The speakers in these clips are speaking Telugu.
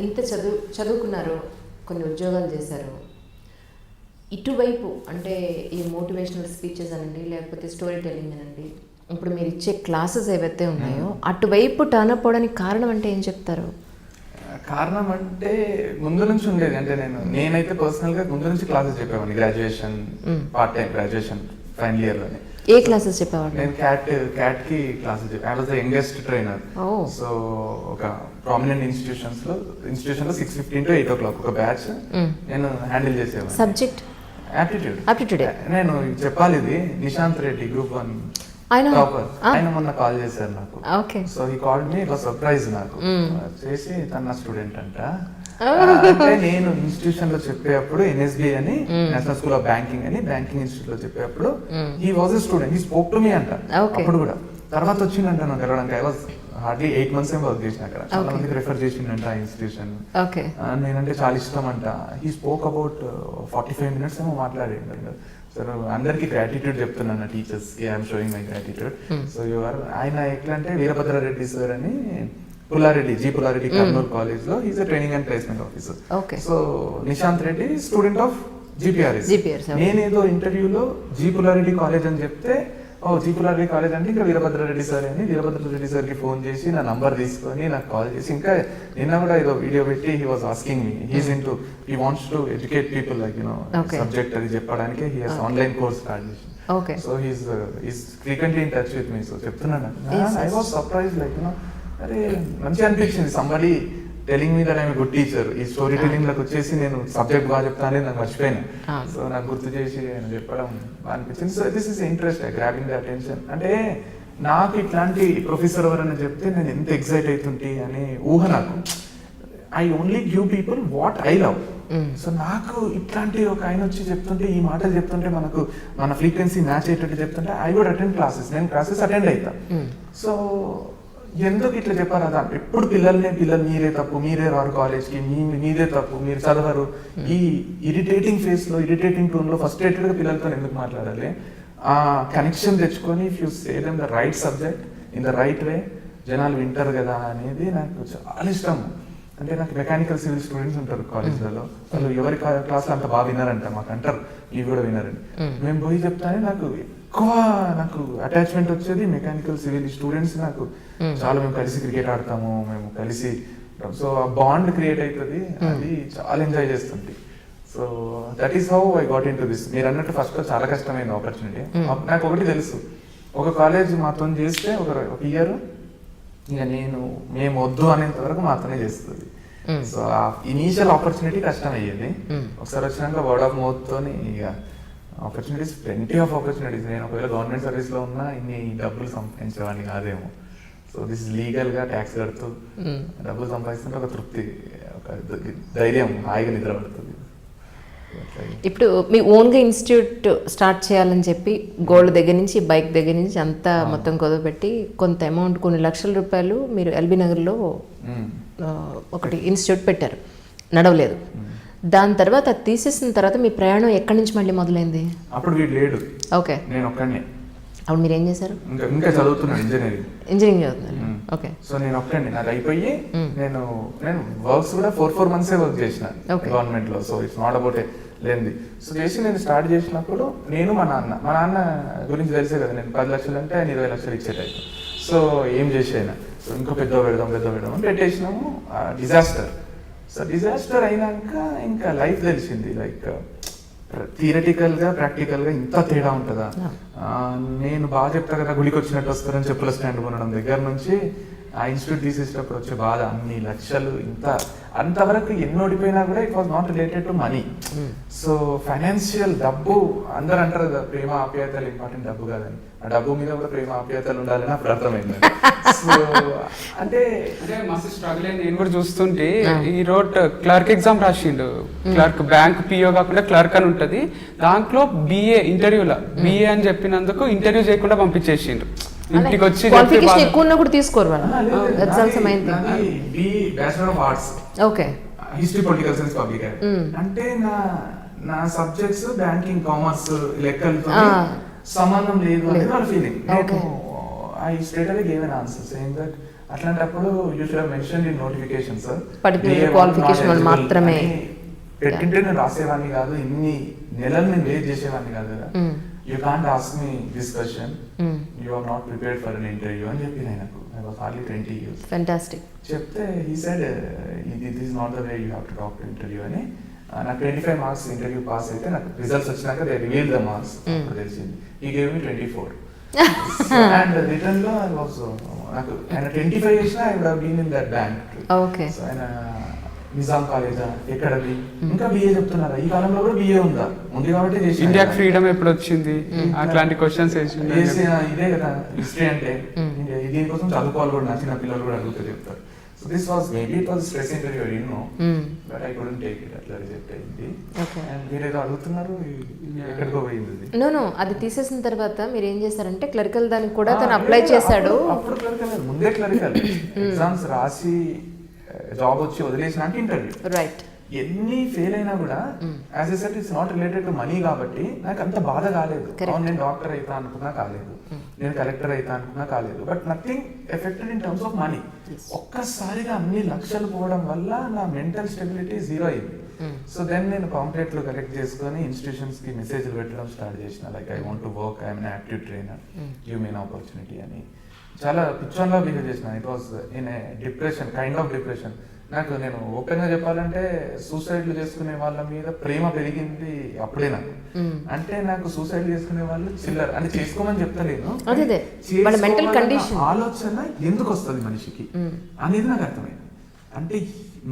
ఇంత చదువుకున్నారు, కొన్ని ఉద్యోగాలు చేశారు, ఇటువైపు అంటే ఈ మోటివేషనల్ స్పీచెస్ అనండి, లేకపోతే స్టోరీ టెల్లింగ్ అనండి, ఇప్పుడు మీరు ఇచ్చే క్లాసెస్ ఏవైతే ఉన్నాయో అటువైపు టర్న్ అప్ అవడానికి కారణం అంటే ఏం చెప్తారు? కారణం అంటే ముందు నుంచి ఉండేది. అంటే నేనైతే పర్సనల్గా ముందు నుంచి క్లాసెస్ చెప్పేవాడిని. Graduation part time graduation final ఇయర్లోనే. ఏ క్లాసెస్ చెప్పేవాడు? నేను క్యాట్ కి క్లాసెస్ చెప్పాను. I was the youngest trainer. So ఒక ప్రామినెంట్ ఇన్స్టిట్యూషన్ లో 6:15 to 8 o'clock ఒక బ్యాచ్ నేను హ్యాండిల్ చేసేవాడిని. Subject aptitude. నేను చెప్పాలి, ఇది నిశాంత్ రెడ్డి గ్రూప్ 1 టాపర్. ఆయన మొన్న కాల్ చేశారు నాకు. సో హీ కాల్డ్ మీ, ఇట్లా సర్ప్రైజ్ నాకు చేసి, తన నా స్టూడెంట్ అంట. అంటే నేను ఇన్స్టిట్యూషన్ లో చెప్పేటప్పుడు NSB అని, నేషనల్ స్కూల్ ఆఫ్ బ్యాంకింగ్ అని, బ్యాంకింగ్ ఇన్స్టిట్యూట్ లో చెప్పేటప్పుడు he was a student. He spoke to me అంట. అప్పుడు కూడా తర్వాత వచ్చిందంట నాకు కలవడానికి. ఐ వాజ్ హార్డ్లీ 8 months ఏం వర్క్ చేసిన అక్కడ. చాలా మందికి రెఫర్ చేసిండంట ఆ ఇన్స్టిట్యూషన్. నేనంటే చాలా ఇష్టం అంట. హీ స్పోక్ అబౌట్ 45 minutes ఏమో మాట్లాడిండు. సార్ అందరికి గ్రాటిట్యూడ్ చెప్తున్నాను టీచర్స్ కి, I'm showing my gratitude. So ఆయన ఎట్లా అంటే వీరభద్రారెడ్డి సార్ అని జీ పుల్లారెడ్డి కర్నూలు కాలేజ్ లో is training and placement officer. So Nishant Reddy student of GPRS. నేనేదో ఇంటర్వ్యూలో జీ పుల్లారెడ్డి కాలేజ్ అని చెప్తే, జీ పుల్లారెడ్డి కాలేజ్ అంటే ఇంకా వీరభద్రారెడ్డి సార్ అని, వీరభద్రారెడ్డి సార్ కి ఫోన్ చేసి నా నంబర్ తీసుకొని నాకు కాల్ చేసి, ఇంకా నిన్న కూడా ఏదో వీడియో పెట్టి he was asking me, he wants to educate people like subject అది చెప్పడానికి he has online course start చేసి. So he's frequently in touch with me. So చెప్తున్నాను, ఐ వాజ్ సర్ప్రైజ్ లైక్ అరే మంచిగా అనిపించింది. Somebody telling me that I'm good teacher. ఈ స్టోరీ టెలింగ్ లకు వచ్చేసి నేను సబ్జెక్ట్ బాగా చెప్తానని నాకు మర్చిపోయాను. సో నాకు గుర్తు చేసి ఆయన చెప్పడం బాగా అనిపించింది. So this is interest, grabbing the attention. అంటే నాకు ఇట్లాంటి ప్రొఫెసర్ ఎవరైనా చెప్తే నేను ఎంత ఎక్సైట్ అవుతుంటే అనే ఊహ నాకు. I only give people what I love. So నాకు ఇట్లాంటి ఒక ఆయన వచ్చి చెప్తుంటే, ఈ మాటలు చెప్తుంటే, మనకు మన ఫ్రీక్వెన్సీ మ్యాచ్ అయ్యేటట్టు చెప్తుంటే, ఐ వుడ్ అటెండ్ క్లాసెస్. నేను క్లాసెస్ అటెండ్ అవుతా. సో ఎందుకు ఇట్లా చెప్పారు అదా, ఎప్పుడు పిల్లలు మీరే తప్పు, మీరే రారు కాలేజ్కి, మీదే తప్పు, మీరు చదవరు, ఈ ఇరిటేటింగ్ ఫేస్ లో, ఇరిటేటింగ్ టోన్ లో ఫ్రస్ట్రేటెడ్ గా పిల్లలతో ఎందుకు మాట్లాడాలి? ఆ కనెక్షన్ తెచ్చుకొని if you say them the right subject in the right way, జనాలు వింటారు కదా అనేది నాకు చాలా ఇష్టం. అంటే నాకు మెకానికల్ సివిల్ స్టూడెంట్స్ ఉంటారు కాలేజ్లలో, వాళ్ళు ఎవరి క్లాస్లో అంత బాగా విన్నారంట, మాకు అంటారు ఇవి కూడా విన్నారని. మేము పోయి చెప్తానే నాకు అటాచ్మెంట్ వచ్చేది మెకానికల్ సివిల్ స్టూడెంట్స్. నాకు చాలా, మేము కలిసి క్రికెట్ ఆడతాము, మేము కలిసి, సో ఆ బాండ్ క్రియేట్ అవుతుంది, అది చాలా ఎంజాయ్ చేస్తుంది. So that is how I got in to this. మీరు అన్నట్టు ఫస్ట్ చాలా కష్టమైన ఆపర్చునిటీ. నాకు ఒకటి తెలుసు, ఒక కాలేజ్ మాతో చేస్తే ఒక ఇయర్ ఇక మేము వద్దు అనేంత వరకు మాత్రమే చేస్తుంది. సో ఆ ఇనీషియల్ ఆపర్చునిటీ కష్టం అయ్యేది. ఒకసారి వచ్చినాక వర్డ్ ఆఫ్ మౌత్ తోని ఇక ఆపర్చునిటీస్, ప్లెంటీ ఆఫ్ ఆపర్చునిటీస్. నేను ఒకవేళ గవర్నమెంట్ సర్వీస్ లో ఉన్నా ఇన్ని డబ్బులు సంపాదించేవాడిని కాదేమో. సో దిస్ లీగల్ గా ట్యాక్స్ కడుతూ డబ్బులు సంపాదిస్తుంటే ఒక తృప్తి, ఒక ధైర్యం, హాయిగా నిద్ర పడుతుంది. ఇప్పుడు మీ ఓన్గా ఇన్స్టిట్యూట్ స్టార్ట్ చేయాలని చెప్పి గోల్డ్ దగ్గర నుంచి, బైక్ దగ్గర నుంచి అంతా మొత్తం కుదవపెట్టి కొంత అమౌంట్, కొన్ని లక్షల రూపాయలు మీరు ఎల్బీ నగర్లో ఒకటి ఇన్స్టిట్యూట్ పెట్టారు, నడవలేదు. దాని తర్వాత తీసేసిన తర్వాత మీ ప్రయాణం ఎక్కడి నుంచి మళ్ళీ మొదలైంది? అప్పుడు వీడు లేడు. ఓకే. నేను ఒక్కడినే. అప్పుడు మీరు ఏం చేశారు? ఇంకా చదువుతున్నాను, ఇంజనీరింగ్ చదువుతున్నారు. ఓకే. సో నేను ఒక్కడిని, నాది అయిపోయి నేను వర్క్స్ కూడా 4 months వర్క్ చేసిన గవర్నమెంట్ లో. సో ఇట్స్ నాట్ అబౌట్ లేనిది. సో చేసి నేను స్టార్ట్ చేసినప్పుడు నేను మా నాన్న గురించి తెలిసే కదా, నేను 10 లక్షలు అంటే ఆయన 20 లక్షలు ఇచ్చే టైప్. సో ఏం చేసేనా, సో ఇంకో పెద్ద పెడదాం అని పెట్టేసినాము. డిజాస్టర్. సో డిజాస్టర్ అయినాక ఇంకా లైఫ్ తెలిసింది, లైక్ థియరటికల్ గా ప్రాక్టికల్ గా ఇంత తేడా ఉంటుందా. నేను బాగా చెప్తా కదా, గుడికి వచ్చినట్టు వస్తారని చెప్పుల స్టాండ్ కొనడం దగ్గర నుంచి ఆ ఇన్స్టిట్యూట్ తీసేటప్పుడు వచ్చే బాధ, అన్ని లక్షలు, అంతవరకు ఎన్ని ఓడిపోయినా కూడా it was not related to money. So financial డబ్బు, అందరు అంటారు కదా ప్రేమ ఆప్యాయతలు ఇంపార్టెంట్, డబ్బు కాదని. ఆ డబ్బు మీద కూడా ప్రేమ ఆప్యాయతలు ఉండాలని అప్పుడు అర్థమైంది. సో అంటే మస్తు స్ట్రగుల్ అయింది. నేను కూడా చూస్తుంటే ఈ రోడ్ క్లర్క్ ఎగ్జామ్ రాసిండు. క్లర్క్, బ్యాంక్ పిఓ కాకుండా క్లర్క్ అని ఉంటది. దాంట్లో BA ఇంటర్వ్యూలో BA అని చెప్పినందుకు ఇంటర్వ్యూ చేయకుండా పంపించేసిండు. ఇంటికి వచ్చి ఎక్కువ ఉన్నా కూడా తీసుకోరు వాళ్ళు. Bachelor of arts, okay, history, political science, public. అంటే నా సబ్జెక్ట్స్ బ్యాంకింగ్, కామర్స్, లెక్కలతో సంబంధం లేదు అనేది వాళ్ళ feeling. I straight away gave an answer saying that అట్లాంటప్పుడు you should have mentioned in notification sir Particular qualification వాళ్ళు మాత్రమే. పెట్టింటే నేను రాసేవాడిని కాదు, ఇన్ని నెలలు నేను వెయిట్ చేసేవాడిని కాదు కదా. You can't ask me this question, you are not prepared for an interview అని చెప్పి నాకు. I was hardly 20 years. Fantastic. చెప్తే he said this is not the way you have to talk to interview అని. నాకు 25 మార్క్స్ ఇంటర్వ్యూ పాస్ అయితే నాకు రిజల్ట్స్ వచ్చినాక దే రివీల్ ద మార్క్స్ అప్పుడు తెలిసింది. He gave me 24 and return లో ఐ వాస్ నాకు ఆయన 25 చేసినా I would have been in that bank. Okay. So ఆయన నిజాం కాలేజా ఎక్కడది ఇంకా బిఏ చెప్తున్నారా, ఈ కాలంలో కూడా బిఏ ఉందా, ఉంది కాబట్టి చేసి ఇండియాకి ఫ్రీడమ్ ఎప్పుడు వచ్చింది అట్లాంటి క్వశ్చన్స్ ఇదే కదా హిస్టరీ అంటే. దీనికోసం చదువుకోవాలి కూడా, నా చిన్న పిల్లలు కూడా అడుగుతూ చెప్తారు. So this was maybe it was stress interview, I didn't know but I couldn't take it, అట్లా రిజెక్ట్ అయింది. అండ్ మీరేదో అడుగుతున్నారు, ఎక్కడికో పోయింది. నో అది తీసేసిన తర్వాత మీరు ఏం చేశారంటే క్లరికల్ దానికి కూడా తను అప్లై చేశాడు. అప్పుడు క్లరికల్ ముందే క్లరికల్ ఎగ్జామ్స్ రాసి జాబ్ వచ్చి వదిలేసినాక ఇంటర్వ్యూ. రైట్. ఎన్ని ఫెయిల్ అయినా కూడా as a set it's not related to money కాబట్టి నాకు అంత బాధ కాలేదు. నేను డాక్టర్ అవుతా అనుకున్నా కాలేదు, నేను కలెక్టర్ అవుతా అనుకున్నా కాలేదు, but nothing affected in terms of money. ఒక్కసారిగా అన్ని లక్షలు పోవడం వల్ల నా మెంటల్ స్టెబిలిటీ జీరో అయింది. సో దెన్ నేను పాంప్లెట్లు కలెక్ట్ చేసుకొని ఇన్స్టిట్యూషన్స్ కి మెసేజ్లు పెట్టడం స్టార్ట్ చేసిన, like I want to work, I'm N aptitude trainer, give me an opportunity అని. చాలా పిచ్చోన్లా బిహేవ్ చేసిన. It was in a depression, kind of depression. నేను ఓపెన్ గా చెప్పాలంటే సూసైడ్లు చేసుకునే వాళ్ళ మీద ప్రేమ పెరిగింది అప్పుడే నాకు. అంటే నాకు సూసైడ్ చేసుకునే వాళ్ళు చిల్లర అంటే చేసుకోమని చెప్తలేను, ఆలోచన ఎందుకు వస్తుంది మనిషికి అనేది నాకు అర్థమైంది. అంటే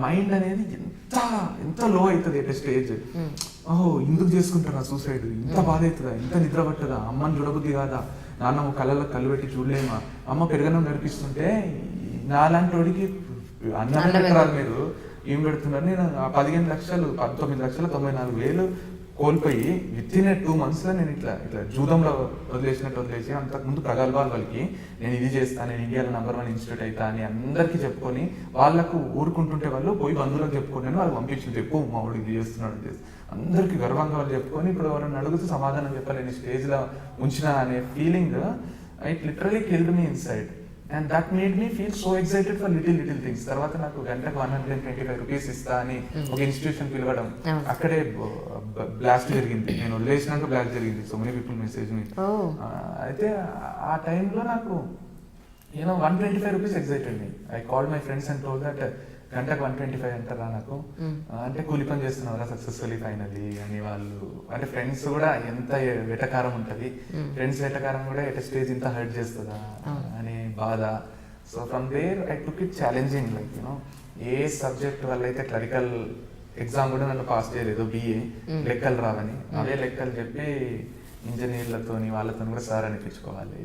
మైండ్ అనేది ఎంత లో అవుతుంది ఎట్ స్టేజ్. ఓహో ఎందుకు చేసుకుంటారా సూసైడ్, ఇంత బాధ అవుతుందా, ఇంత నిద్ర పట్టదా, అమ్మని చూడబుద్ధి కాదా, నాన్న కళ్ళలో కళ్ళు పెట్టి చూడలేమా, అమ్మ పెరగనం నడిపిస్తుంటే నాలాంటి వాడికి అన్నం పెట్టరాదు, మీరు ఏం పెడుతున్నారు. నేను 15 లక్షలు 19,94,000 కోల్పోయి విత్ ఇన్ 2 months లో నేను ఇట్లా జూదంలో వదిలేసి అంతకుముందు ప్రగల్భాలు వాళ్ళకి నేను ఇది చేస్తాను, నేను ఇండియాలో #1 ఇన్స్టిట్యూట్ అవుతా అని అందరికీ చెప్పుకొని వాళ్ళకు ఊరుకుంటుంటే వాళ్ళు పోయి బంధువులకు చెప్పుకొని వాళ్ళు పంపించింది, చెప్పు మా వాడు ఇది చేస్తున్నాడు అందరికి గర్వంగా వాళ్ళు చెప్పుకొని ఇప్పుడు ఎవరైనా అడుగుతూ సమాధానం చెప్పలేని స్టేజ్ లో ఉంచిన అనే feeling it literally killed me inside. And that made me feel so excited for little things. తర్వాత నాకు గంటకు 125 రూపీస్ ఇస్తా అని ఒక ఇన్స్టిట్యూషన్ పిలవడం, అక్కడే బ్లాస్ట్ జరిగింది. నేను వదిలేసినాక బ్లాస్ట్ జరిగింది. సో మెనీ పీపుల్ మెసేజ్ మీ. అయితే ఆ టైంలో నాకు 125 rupees excited me. I called my friends and told that గంటకు 125 అంటారా నాకు, అంటే కూలి పని చేస్తున్నారా సక్సెస్ఫుల్లీ ఫైనల్లీ అని వాళ్ళు. అంటే ఫ్రెండ్స్ కూడా ఎంత వెటకారం ఉంటుంది, ఫ్రెండ్స్ వెటకారం కూడా ఎట్ స్టేజ్ ఇంత హర్ట్ చేస్తుందా అనే బాధ. So from there I took it challenging, like a subject వల్ల అయితే క్లరికల్ ఎగ్జామ్ కూడా నన్ను పాస్ చేయలేదు, బిఏ లెక్కలు రావని. అవే లెక్కలు చెప్పి ఇంజనీర్లతో వాళ్ళతో కూడా సార్ అనిపించుకోవాలి,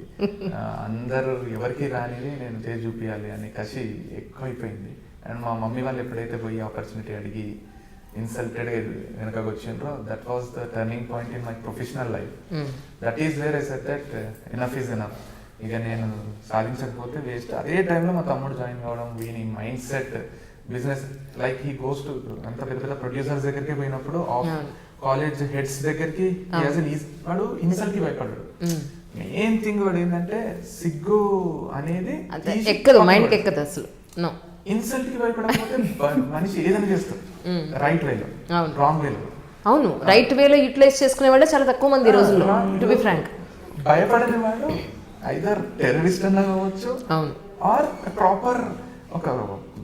అందరూ ఎవరికి రానిది నేను చేసి చూపించాలి అని కసి ఎక్కువైపోయింది. అండ్ మా మమ్మీ వాళ్ళు ఎప్పుడైతే పోయి ఆపర్చునిటీ అడిగి ఇన్సల్టెడ్ వెనకకు వచ్చిండ్రో, that was the turning point in my professional life. That is where I said that enough is enough, ఇక నేను సాధించకపోతే వేస్ట్. అదే టైంలో మా తమ్ముడు జాయిన్ కావడం, వీని mind set business like he goes to అంత పెద్ద పెద్ద ప్రొడ్యూసర్స్ దగ్గరికి పోయినప్పుడు కాలేజ్ హెడ్స్ దగ్గరికి వాడు ఇన్సల్ట్ కి భయపడ్డాడు. మెయిన్ థింగ్ వాడు ఏంటంటే సిగ్గు అనేది ఎక్కదు, మైండ్ ఎక్కదు అసలు. ఇన్సల్ట్ కి భయపడకపోతే మనిషి ఏదైనా చేస్తాడు రైట్ వేలో, రాంగ్ వేలో. అవును, రైట్ వేలో యూటిలైజ్ చేసుకునే వాళ్ళే చాలా తక్కువ మంది ఈ రోజుల్లో, టు బి ఫ్రాంక్. భయపడని వాడు ఐదర్ టెర్రరిస్ట్ అన్నా కావచ్చు, అవును, ఆర్ ప్రాపర్ ఒక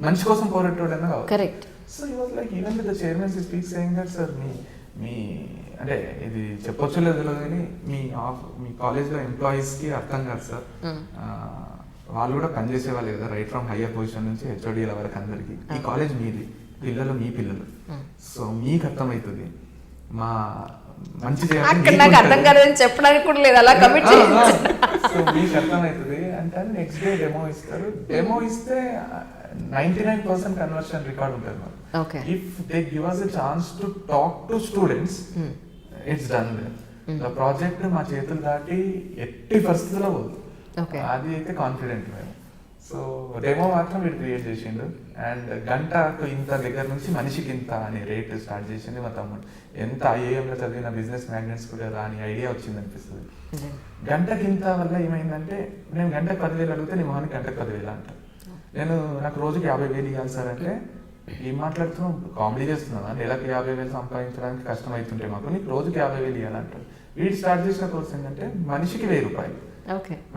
మనిషి కోసం పోరాటోడన్నా కావచ్చు. Correct. So he was like even with the chairman speak saying that sir మీ అంటే ఇది చెప్పొచ్చు లేదు కానీ మీ కాలేజ్లో ఎంప్లాయీస్కి అర్థం కాదు సార్, వాళ్ళు కూడా పనిచేసే వాళ్ళు కదా, రైట్ ఫ్రమ్ హయ్యర్ పొజిషన్ నుంచి హెచ్ఓడీల వరకు అందరికి. ఈ కాలేజ్ మీది, పిల్లలు మీ పిల్లలు, సో మీకు అర్థమవుతుంది మా మంచి చెప్పడానికి కూడా లేదు, అలా కమిట్ సో మీకు అర్థమవుతుంది అంటే నెక్స్ట్ డే డెమో ఇస్తారు. డెమో ఇస్తే 99% కన్వర్షన్ రికార్డ్ ఉంటుంది మాకు. If they give us a chance to talk to students, it's done there. The project మా చేతులు దాటి ఎట్టి పరిస్థితుల్లో పోదు, అది అయితే కాన్ఫిడెంట్ మేము. సో డెమో మాత్రం వీడు క్రియేట్ చేసిండు. అండ్ గంటకు ఇంత దగ్గర నుంచి మనిషికి ఇంత అనే రేట్ స్టార్ట్ చేసింది మా తమ్ముడు. ఎంత ఐఏఎంలో చదివిన బిజినెస్ మ్యాగ్నెట్స్ కూడా రాని ఐడియా వచ్చింది అనిపిస్తుంది. గంటకి ఇంత వల్ల ఏమైందంటే నేను గంటకు 10,000 అడిగితే నీ మొహానికి గంటకు 10,000 అంట. నాకు రోజుకి 50,000 ఇవ్వాలి సార్ అంటే, ఏం మాట్లాడుతున్నావు, కామెడీ చేస్తున్నావా, నెలకు 50,000 సంపాదించడానికి కష్టం అవుతుంటే మాకు, నీకు రోజుకి 50,000 ఇవ్వాలంటారు. వీడు స్టార్ట్ చేసిన కోర్స్ ఏంటంటే మనిషికి 1,000 రూపాయలు,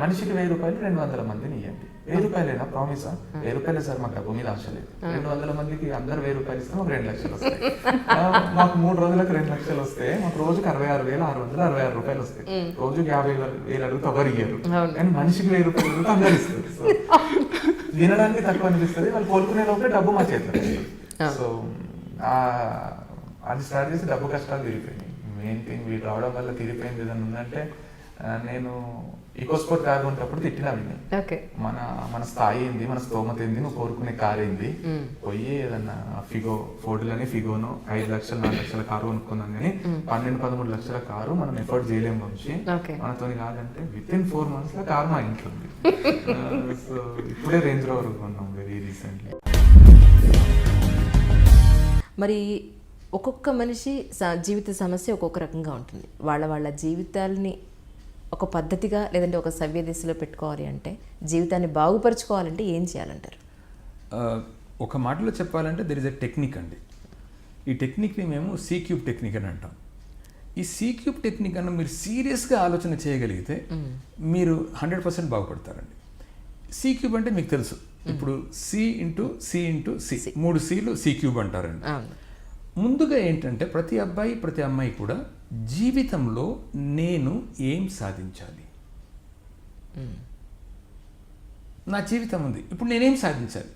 మనిషికి 1,000 రూపాయలు 200 మందిని ఇవ్వండి. 1,000 రూపాయలేనా ప్రామిసా? 1,000 రూపాయలే సార్, మాకు డబ్బు మీద ఆశ లేదు. 200 మందికి అందరు 1,000 రూపాయలు ఇస్తే మాకు 2 లక్షలు వస్తాయి. మాకు 3 రోజులకు 2 లక్షలు వస్తే మాకు రోజుకి 66,666 రూపాయలు వస్తాయి. రోజుకి 50,000 అడుగుతూ ఎవరు ఇయ్యరు, కానీ మనిషికి 1,000 రూపాయలు అడుగుతూ అందరు ఇస్తారు. సో వినడానికి తక్కువ అనిపిస్తుంది, వాళ్ళు కోలుకునే లోపే డబ్బు మా చేతిలో. సో అది స్టార్ట్ చేసి డబ్బు కష్టాలు తిరిగిపోయినాయి. మెయిన్ థింగ్ వీడు రావడం వల్ల తిరిగిపోయింది ఏదైనా ఉందంటే, నేను ఈకోస్పోర్ట్ కార్ కొనేటప్పుడు తిట్టినా విని, మన స్థాయి ఏంది, మన స్తోమత ఏంది, నువ్వు కోరుకునే కార్ ఏంది, పోయి ఏదన్నా ఫోర్డ్లోనే ఫిగోను 5 లక్షలు 4 లక్షల కారు కొనుక్కున్నాం, కానీ 12-13 లక్షల కారు మనం ఎఫర్ట్ చేయలేము నుంచి మనతో కాదంటే విత్ ఇన్ 4 months లో కారు మా ఇంట్లో ఉంది. సో ఇప్పుడే రేంజ్ రోవర్ కొన్నాం వెరీ రీసెంట్లీ. మరి ఒక్కొక్క మనిషి జీవిత సమస్య ఒక్కొక్క రకంగా ఉంటుంది. వాళ్ళ జీవితాలని ఒక పద్ధతిగా లేదంటే ఒక సవ్య దిశలో పెట్టుకోవాలి అంటే, జీవితాన్ని బాగుపరుచుకోవాలంటే ఏం చేయాలంటారు? ఒక మాటలో చెప్పాలంటే దెర్ ఇస్ ఎ టెక్నిక్ అండి. ఈ టెక్నిక్ని మేము C³ టెక్నిక్ అని అంటాం. ఈ C³ టెక్నిక్ అన్న మీరు సీరియస్గా ఆలోచన చేయగలిగితే మీరు 100% బాగుపడతారండి. C³ అంటే మీకు తెలుసు, ఇప్పుడు C into C into C, 3 Cలు C³ అంటారండి. ముందుగా ఏంటంటే ప్రతి అబ్బాయి ప్రతి అమ్మాయి కూడా జీవితంలో నేను ఏం సాధించాలి, నా జీవితం ఉంది, ఇప్పుడు నేనేం సాధించాలి,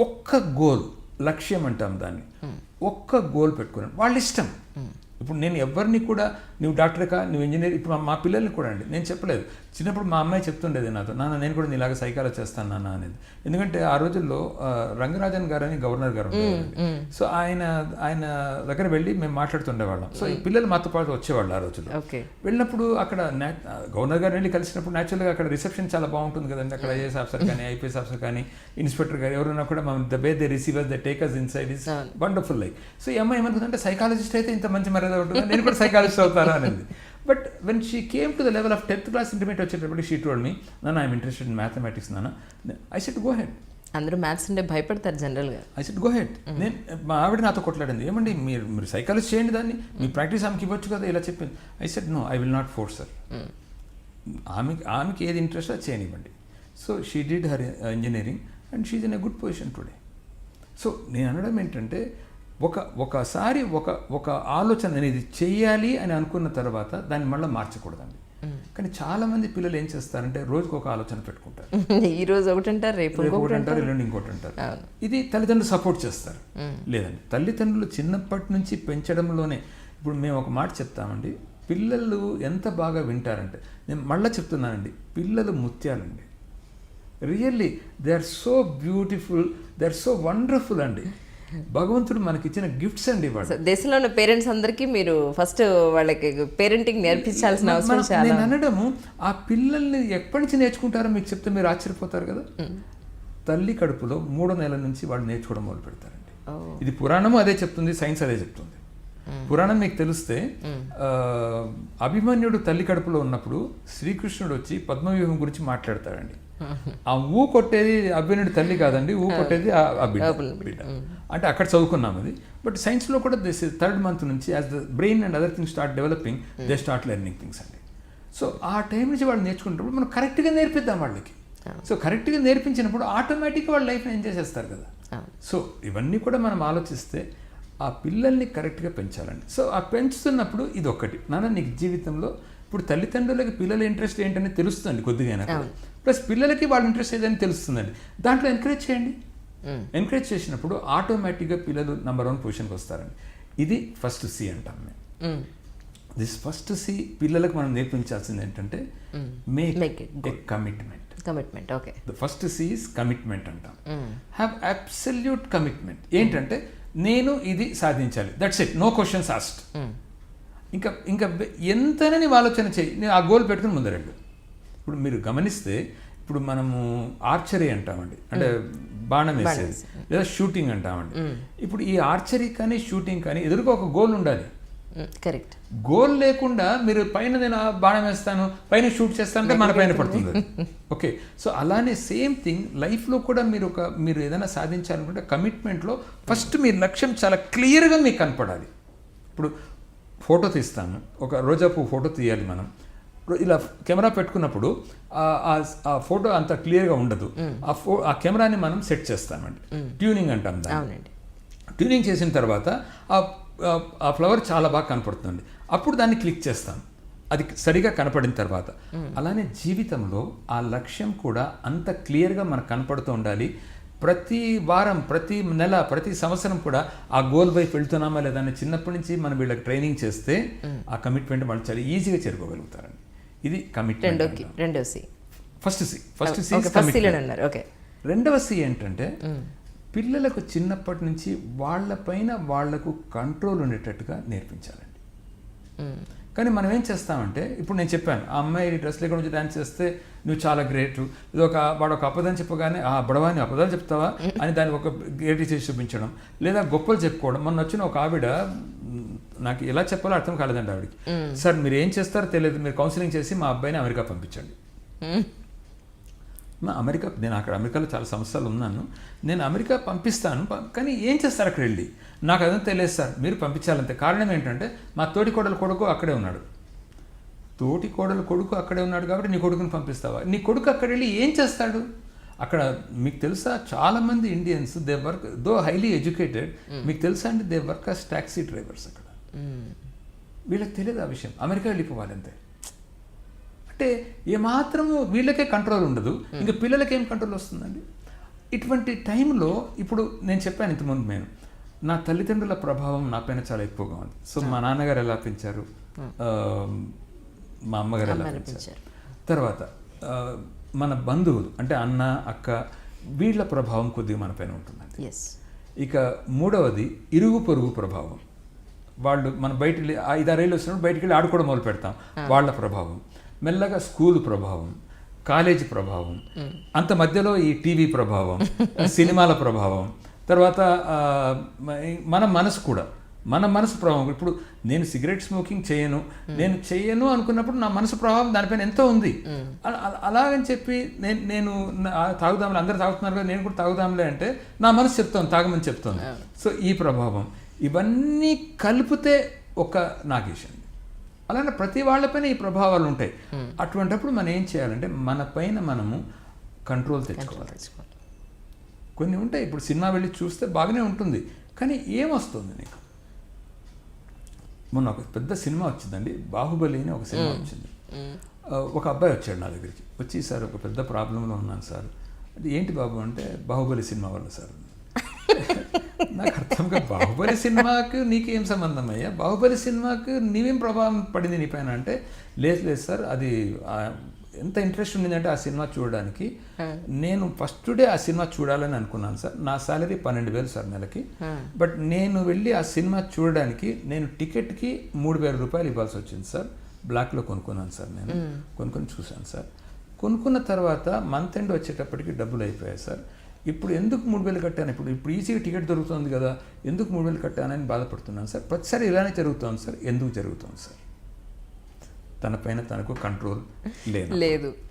ఒక్క గోల్, లక్ష్యం అంటాం దాన్ని, ఒక్క గోల్ పెట్టుకున్నాను. వాళ్ళ ఇష్టం. ఇప్పుడు నేను ఎవరిని కూడా నువ్వు డాక్టర్గా, నువ్వు ఇంజనీర్, ఇప్పుడు మా పిల్లల్ని కూడా అండి నేను చెప్పలేదు. చిన్నప్పుడు మా అమ్మాయి చెప్తుండేది నాతో, నాన్న నేను కూడా నీలాగా సైకాలజీ చేస్తాను నాన్న అనేది. ఎందుకంటే ఆ రోజుల్లో రంగరాజన్ గారు అని గవర్నర్ గారు ఉండేవాళ్ళు. సో ఆయన దగ్గర వెళ్ళి మేము మాట్లాడుతుండేవాళ్ళం. సో ఈ పిల్లలు మాతో పాటు వచ్చేవాళ్ళు ఆ రోజుల్లో. వెళ్ళినప్పుడు అక్కడ గవర్నర్ గారు వెళ్ళి కలిసినప్పుడు న్యాచురల్గా అక్కడ రిసెప్షన్ చాలా బాగుంటుంది కదండి. అక్కడ ఐఏఎస్ ఆఫీసర్ కానీ ఐపీఎస్ ఆఫీసర్ కానీ ఇన్స్పెక్టర్ గారు ఎవరైనా కూడా the way they receive they take us inside is wonderful like. So ఈ అమ్మాయి ఏమనుకుందంటే సైకాలజిస్ట్ అయితే ఇంత మంచి మర్యాద ఉంటుంది, నేను కూడా సైకాలజిస్ట్ అవుతారా అనేది. But when she came to the level of 10th class intermediate వచ్చేటప్పుడు షీ టోల్డ్ మీ, నాన్న ఐఎమ్ ఇంట్రెస్టెడ్ ఇన్ మ్యాథమెటిక్స్ నాన్న. I said go head. అందరూ మ్యాథ్స్ అంటే భయపడతారు జనరల్గా. I said go head. నేను మా ఆవిడ నాతో కొట్లాడింది, ఏమండి మీరు సైకాలజీ చేయండి, దాన్ని మీ ప్రాక్టీస్ ఆమెకి ఇవ్వచ్చు కదా ఇలా చెప్పింది. I said no, I will not force sir. ఆమెకి ఏది ఇంట్రెస్ట్ అది చేయనివ్వండి. So she did her engineering and she is in a good position today. So నేను అనడం ఏంటంటే ఒకసారి ఒక ఆలోచన అనేది చెయ్యాలి అని అనుకున్న తర్వాత దాన్ని మళ్ళీ మార్చకూడదండి. కానీ చాలా మంది పిల్లలు ఏం చేస్తారంటే రోజుకు ఒక ఆలోచన పెట్టుకుంటారు. ఈ రోజు ఒకటి అంటారు, రేపు ఒకటి అంటారు, ఎల్లుండి ఇంకోటి అంటారు. ఇది తల్లిదండ్రులు సపోర్ట్ చేస్తారు. లేదండి, తల్లిదండ్రులు చిన్నప్పటి నుంచి పెంచడంలోనే. ఇప్పుడు మేము ఒక మాట చెప్తామండి, పిల్లలు ఎంత బాగా వింటారంటే, నేను మళ్ళీ చెప్తున్నానండి, పిల్లలు ముత్యాలండి. Really they are so beautiful, they are so wonderful అండి. భగవంతుడు మనకి ఇచ్చిన గిఫ్ట్స్ అండి. దేశంలో ఉన్న పేరెంట్స్ అందరికీ మీరు ఫస్ట్ వాళ్ళకి పేరెంటింగ్ నేర్పించాల్సిన అవసరం చాలా. నేను అనడము, ఆ పిల్లల్ని ఎప్పటి నుంచి నేర్చుకుంటారో మీకు చెప్తే మీరు ఆశ్చర్యపోతారు కదా. తల్లి కడుపులో 3వ నెల నుంచి వాళ్ళు నేర్చుకోవడం మొదలు పెడతారండి. ఇది పురాణము అదే చెప్తుంది, సైన్స్ అదే చెప్తుంది. పురాణం మీకు తెలిస్తే అభిమన్యుడు తల్లి కడుపులో ఉన్నప్పుడు శ్రీకృష్ణుడు వచ్చి పద్మవ్యూహం గురించి మాట్లాడతాడండి. ఆ ఊ కొట్టేది అభిమన్యుడి తల్లి కాదండి, ఊ కొట్టేది ఆ బిడ్డ. అంటే అక్కడ చదువుకున్నాం అది. బట్ సైన్స్లో కూడా దిస్ 3rd month నుంచి as the brain and other things start developing, they start learning things అండి. సో ఆ టైం నుంచి వాళ్ళు నేర్చుకున్నప్పుడు మనం కరెక్ట్గా నేర్పిద్దాం వాళ్ళకి. సో కరెక్ట్గా నేర్పించినప్పుడు ఆటోమేటిక్గా వాళ్ళ లైఫ్ని ఎంజాయ్ చేస్తారు కదా. సో ఇవన్నీ కూడా మనం ఆలోచిస్తే ఆ పిల్లల్ని కరెక్ట్గా పెంచాలండి. సో ఆ పెంచుతున్నప్పుడు ఇది ఒక్కటి, నాన్న నీకు జీవితంలో ఇప్పుడు తల్లిదండ్రులకి పిల్లల ఇంట్రెస్ట్ ఏంటని తెలుస్తుంది కొద్దిగా, ప్లస్ పిల్లలకి వాళ్ళ ఇంట్రెస్ట్ ఏదని తెలుస్తుందండి. దాంట్లో ఎంకరేజ్ చేయండి. ఎంకరేజ్ చేసినప్పుడు ఆటోమేటిక్గా పిల్లలు నెంబర్ 1 పొజిషన్కి వస్తారండి. ఇది ఫస్ట్ C అంటాం మేము. దిస్ ఫస్ట్ C పిల్లలకు మనం నేర్పించాల్సింది ఏంటంటే make a commitment. Okay, the first C is commitment అంటాం. Have absolute commitment. ఏంటంటే నేను ఇది సాధించాలి, that's it, no questions asked. ఇంకా ఎంతైనా నీవు ఆలోచన చేయి, నేను ఆ గోల్ పెట్టుకుని ముందరెళ్ళు. ఇప్పుడు మీరు గమనిస్తే ఇప్పుడు మనము ఆర్చరీ అంటామండి, అంటే బాణం వేసేది, లేదా షూటింగ్ అంటామండి. ఇప్పుడు ఈ ఆర్చరీ కానీ షూటింగ్ కానీ ఎదురుగా ఒక గోల్ ఉండాలి. కరెక్ట్. గోల్ లేకుండా మీరు పైన నేను బాణం వేస్తాను, పైన షూట్ చేస్తాను అంటే మన పైన పడుతుంది. ఓకే, సో అలానే సేమ్ థింగ్ లైఫ్లో కూడా మీరు ఏదైనా సాధించాలనుకుంటే కమిట్మెంట్లో ఫస్ట్ మీ లక్ష్యం చాలా క్లియర్గా మీకు కనపడాలి. ఇప్పుడు ఫోటో తీస్తాను, ఒక రోజా పువ్వు ఫోటో తీయాలి మనం, ఇలా కెమెరా పెట్టుకున్నప్పుడు ఆ ఫోటో అంత క్లియర్గా ఉండదు. ఆ కెమెరాని మనం సెట్ చేస్తామండి, ట్యూనింగ్ అంటాం దాన్ని. ట్యూనింగ్ చేసిన తర్వాత ఆ ఫ్లవర్ చాలా బాగా కనపడుతుంది, అప్పుడు దాన్ని క్లిక్ చేస్తాం, అది సరిగా కనపడిన తర్వాత. అలానే జీవితంలో ఆ లక్ష్యం కూడా అంత క్లియర్గా మనకు కనపడుతూ ఉండాలి. ప్రతి వారం, ప్రతి నెల, ప్రతి సంవత్సరం కూడా ఆ గోల్ వైపు వెళ్తున్నామా లేదా అని చిన్నప్పటి నుంచి మనం వీళ్ళకి ట్రైనింగ్ చేస్తే ఆ కమిట్మెంట్ వాళ్ళు చాలా ఈజీగా చేరుకోగలుగుతారండి. ఇది కమిట్మెంట్. First C. రెండవ సి ఏంటంటే పిల్లలకు చిన్నప్పటి నుంచి వాళ్ళపైన వాళ్లకు కంట్రోల్ ఉండేటట్టుగా నేర్పించాలండి. కానీ మనం ఏం చేస్తామంటే, ఇప్పుడు నేను చెప్పాను ఆ అమ్మాయి డ్రెస్ లేకుండా వచ్చి డాన్స్ చేస్తే నువ్వు చాలా గ్రేట్, ఇది వాడు ఒక అబద్ధం చెప్పగానే ఆ బడవాని అబద్ధాలు చెప్తావా అని దాన్ని ఒక గ్రేట్ చేసి చూపించడం, లేదా గొప్పలు చెప్పుకోవడం. మొన్న వచ్చిన ఒక ఆవిడ, నాకు ఎలా చెప్పాలో అర్థం కాలేదండి ఆవిడకి. సార్ మీరు ఏం చేస్తారో తెలియదు, మీరు కౌన్సిలింగ్ చేసి మా అబ్బాయిని అమెరికా పంపించండి. నేను అక్కడ అమెరికాలో చాలా సంవత్సరాలు ఉన్నాను, నేను అమెరికా పంపిస్తాను, కానీ ఏం చేస్తారు అక్కడ వెళ్ళి నాకు అదంతా తెలియదు సార్, మీరు పంపించాలంతే. కారణం ఏంటంటే మా తోటి కోడలు కొడుకు అక్కడే ఉన్నాడు, తోటి కోడలు కొడుకు అక్కడే ఉన్నాడు కాబట్టి నీ కొడుకుని పంపిస్తావా? నీ కొడుకు అక్కడ వెళ్ళి ఏం చేస్తాడు? అక్కడ మీకు తెలుసా చాలామంది Indians they work though highly educated, మీకు తెలుసా అండి, they work as taxi drivers అక్కడ. వీళ్ళకి తెలియదు ఆ విషయం, అమెరికా వెళ్ళిపోవాలి అంతే. అంటే ఏమాత్రము వీళ్ళకే కంట్రోల్ ఉండదు, ఇంకా పిల్లలకి ఏం కంట్రోల్ వస్తుందండి? ఇటువంటి టైంలో ఇప్పుడు నేను చెప్పాను ఇంతకుముందు, నేను నా తల్లిదండ్రుల ప్రభావం నా పైన చాలా ఎక్కువగా ఉంది. సో మా నాన్నగారు ఎలా పెంచారు, మా అమ్మగారు ఎలా పెంచారు, తర్వాత మన బంధువులు అంటే అన్న అక్క వీళ్ళ ప్రభావం కొద్దిగా మన పైన ఉంటుందండి. ఇక మూడవది ఇరుగు పొరుగు ప్రభావం. వాళ్ళు మన బయట 5-6 ఏళ్ళు వచ్చినప్పుడు బయటికి వెళ్ళి ఆడుకోవడం మొదలు పెడతాం, వాళ్ళ ప్రభావం. మెల్లగా స్కూల్ ప్రభావం, కాలేజీ ప్రభావం, అంత మధ్యలో ఈ టీవీ ప్రభావం, సినిమాల ప్రభావం, తర్వాత మన మనసు కూడా, మన మనసు ప్రభావం. ఇప్పుడు నేను సిగరెట్ స్మోకింగ్ చేయను అనుకున్నప్పుడు నా మనసు ప్రభావం దానిపైన ఎంతో ఉంది. అలాగని చెప్పి నేను తాగుదాంలే, అందరూ తాగుతున్నారు కదా నేను కూడా తాగుదాంలే అంటే నా మనసు చెప్తాను తాగమని చెప్తాను. సో ఈ ప్రభావం ఇవన్నీ కలిపితే ఒక నాగేశం. అలానే ప్రతి వాళ్ళపైన ఈ ప్రభావాలు ఉంటాయి. అటువంటిప్పుడు మనం ఏం చేయాలంటే మన పైన మనము కంట్రోల్ తెచ్చుకోవాలి. కొన్ని ఉంటాయి, ఇప్పుడు సినిమా వెళ్ళి చూస్తే బాగానే ఉంటుంది, కానీ ఏమొస్తుంది నీకు? మొన్న ఒక పెద్ద సినిమా వచ్చిందండి, బాహుబలి అని ఒక సినిమా వచ్చింది. ఒక అబ్బాయి వచ్చాడు నా దగ్గరికి, వచ్చి సార్ ఒక పెద్ద ప్రాబ్లంలో ఉన్నాను సార్. అది ఏంటి బాబు అంటే, బాహుబలి సినిమా వల్ల సార్. నాకు అర్థంగా బాహుబలి సినిమాకు నీకేం సంబంధం అయ్యా, బాహుబలి సినిమాకు నీవేం ప్రభావం పడింది నీ పైన అంటే, లేదు సార్ అది ఎంత ఇంట్రెస్ట్ ఉండిందంటే ఆ సినిమా చూడడానికి, నేను ఫస్ట్ డే ఆ సినిమా చూడాలని అనుకున్నాను సార్. నా సాలరీ 12,000 సార్ నెలకి. బట్ నేను వెళ్ళి ఆ సినిమా చూడడానికి నేను టికెట్కి 3,000 రూపాయలు ఇవ్వాల్సి వచ్చింది సార్. బ్లాక్లో కొనుక్కున్నాను సార్, నేను కొనుక్కొని చూశాను సార్. కొనుక్కున్న తర్వాత మంత్ ఎండ్ వచ్చేటప్పటికి డబ్బులు అయిపోయాయి సార్. ఇప్పుడు ఎందుకు 3,000 కట్టాను, ఇప్పుడు ఈజీగా టికెట్ దొరుకుతుంది కదా, ఎందుకు 3,000 కట్టానని బాధపడుతున్నాను సార్. ప్రతిసారి ఇలానే జరుగుతుంది సార్. ఎందుకు జరుగుతుంది సార్? తన పైన తనకు కంట్రోల్